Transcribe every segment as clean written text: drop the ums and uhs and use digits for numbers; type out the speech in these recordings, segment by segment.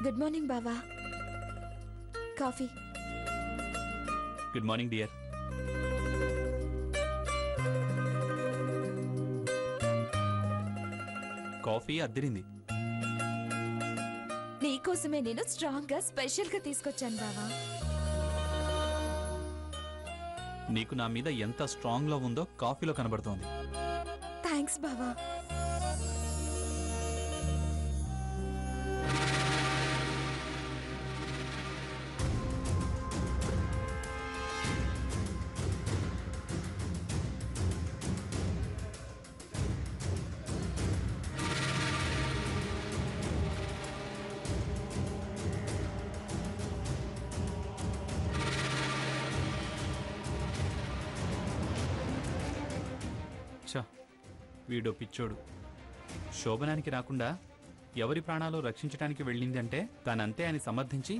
Good morning బావా. Coffee. Good morning dear. Coffee అద్దిరింది. నీకోసమే నేను స్ట్రాంగ్ గా స్పెషల్ గా తీసుకొచ్చాను బావా. నీకు నా మీద ఎంత స్ట్రాంగ్ లవ్ ఉందో కాఫీలో కనబడుతోంది. థ్యాంక్స్ బావా. చా, వీడో పిచ్చోడు. శోభనానికి రాకుండా ఎవరి ప్రాణాలు రక్షించడానికి వెళ్ళింది అంటే తానంతే అని సమర్థించి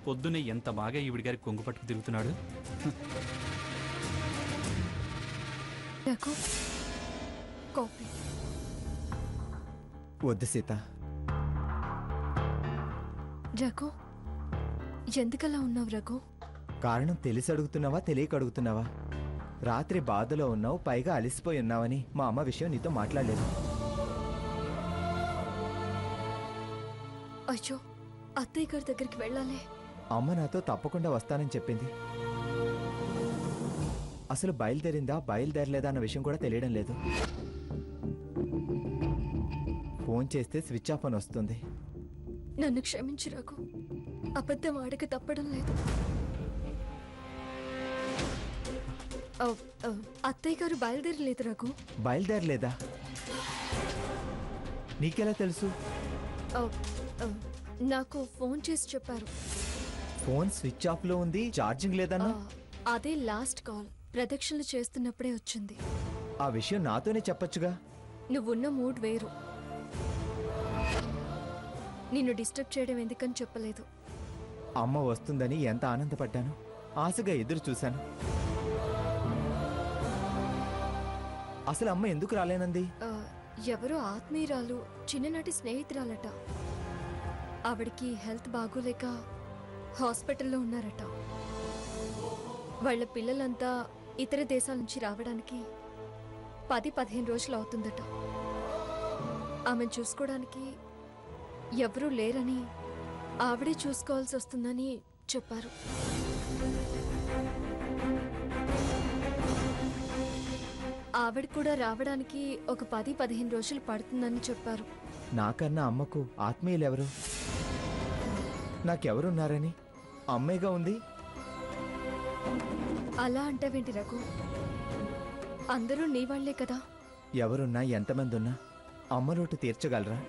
పొద్దున్నే ఎంత బాగా ఈవిడి గారి కొంగు పట్టుకు తిరుగుతున్నాడు. వద్దు సీత. రఘు, ఎందుకలా ఉన్నావు రఘు? కారణం తెలిసి అడుగుతున్నావా తెలియక అడుగుతున్నావా? రాత్రి బాధలో ఉన్నావు, పైగా అలసిపోయి ఉన్నావని మా అమ్మ విషయం నీతో మాట్లాడలేదు. అయ్యో, అత్తయ్య గారి దగ్గరికి వెళ్ళాలి. అమ్మ నాతో తప్పకుండా వస్తానని చెప్పింది. అసలు బయలుదేరిందా బయలుదేరలేదా అన్న విషయం కూడా తెలియడం లేదు. ఫోన్ చేస్తే స్విచ్ ఆఫ్ అని వస్తుంది. నన్ను క్షమించు రఘు, అబద్ధం ఆడక తప్పడం లేదు. అత్తయ్య గారు బయలుదేరలేదు రఘు. బయలుదేరలేదా? నీకెలా తెలుసు? నాకు ఫోన్ చేసి చెప్పారు. ఫోన్ స్విచ్ ఆఫ్ లో ఉంది, ఛార్జింగ్ లేదన్నా. అదే లాస్ట్ కాల్ ప్రదక్షిణలు చేస్తున్నప్పుడే వచ్చింది. ఆ విషయం నాతోనే చెప్పొచ్చుగా. నువ్వున్న మూడ్ వేరు. నిన్ను డిస్టర్బ్ చేయడం ఎందుకని చెప్పలేదు. అమ్మ వస్తుందని ఎంత ఆనందపడ్డాను, ఆశగా ఎదురు చూశాను. అసలు అమ్మ ఎందుకు రాలేనంది? ఎవరో ఆత్మీయురాలు, చిన్ననాటి స్నేహితురాలట. ఆవిడికి హెల్త్ బాగోలేక హాస్పిటల్లో ఉన్నారట. వాళ్ళ పిల్లలంతా ఇతర దేశాల నుంచి రావడానికి 10-15 రోజులు అవుతుందట. ఆమెను చూసుకోవడానికి ఎవరూ లేరని, ఆవిడే చూసుకోవాల్సి వస్తుందని చెప్పారు. ఆవిడ కూడా రావడానికి ఒక 10-15 రోజులు పడుతుందని చెప్పారు. నాకన్నా అమ్మకు ఆత్మీయులెవరు? నాకెవరున్నారని? అమ్మేగా ఉంది. అలా అంటావేంటి రఘు? అందరూ నీ వాళ్లే కదా. ఎవరున్నా ఎంతమంది ఉన్నా అమ్మ లోటు తీర్చగలరా?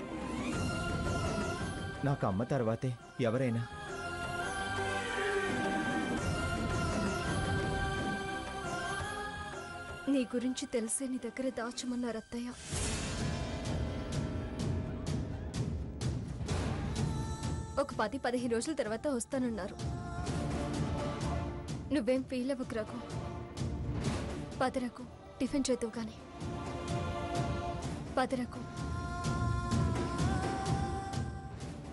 నాకు అమ్మ తర్వాతే ఎవరైనా. నీ గురించి తెలిసే నీ దగ్గర దాచమన్నారు అత్తయ్య. ఒక 10-15 రోజుల తర్వాత వస్తానన్నారు. నువ్వేం ఫీల్ అవ్వకు రఘు. పదరకు టిఫిన్ చేద్దావు కానీ. పదరకు.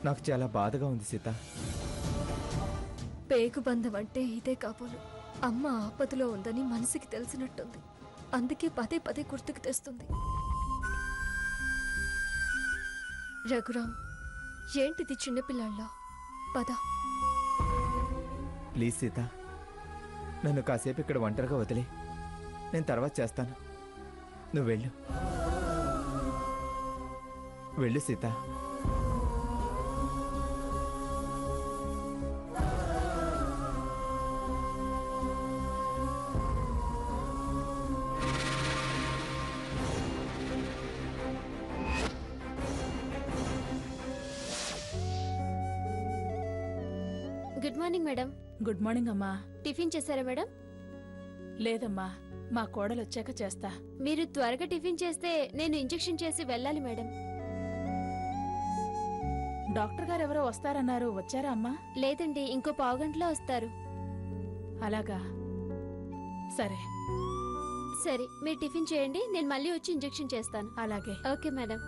నాకు చాలా బాధగా ఉంది సీత. పేగు బంధం అంటే ఇదే కాబోలు. అమ్మ ఆపదలో ఉందని మనసుకి తెలిసినట్టుంది. అందుకే పదే గుర్తుకు తెస్తుంది. రఘురామ్, ఏంటిది చిన్నపిల్లాళ్ళ? పద. ప్లీజ్ సీత, నన్ను కాసేపు ఇక్కడ ఒంటరిగా వదిలే. నేను తర్వాత చేస్తాను. నువ్వు వెళ్ళు. వెళ్ళు Sita. Good morning madam. Good morning అమ్మా. టిఫిన్ చేశారా మేడం? లేదమ్మా, మా కోడలు వచ్చాక చేస్తా. మీరు త్వరగా టిఫిన్ చేస్తే నేను ఇంజెక్షన్ చేసి వెళ్ళాలి మేడం. డాక్టర్ గారు ఎవరో వస్తారన్నారు, వచ్చారా అమ్మా? లేదండి, ఇంకో పావుగంటలో వస్తారు. అలాగా, సరే సరే, మీరు టిఫిన్ చేయండి, నేను మళ్ళీ వచ్చి ఇంజెక్షన్ చేస్తాను. అలాగే. Okay madam.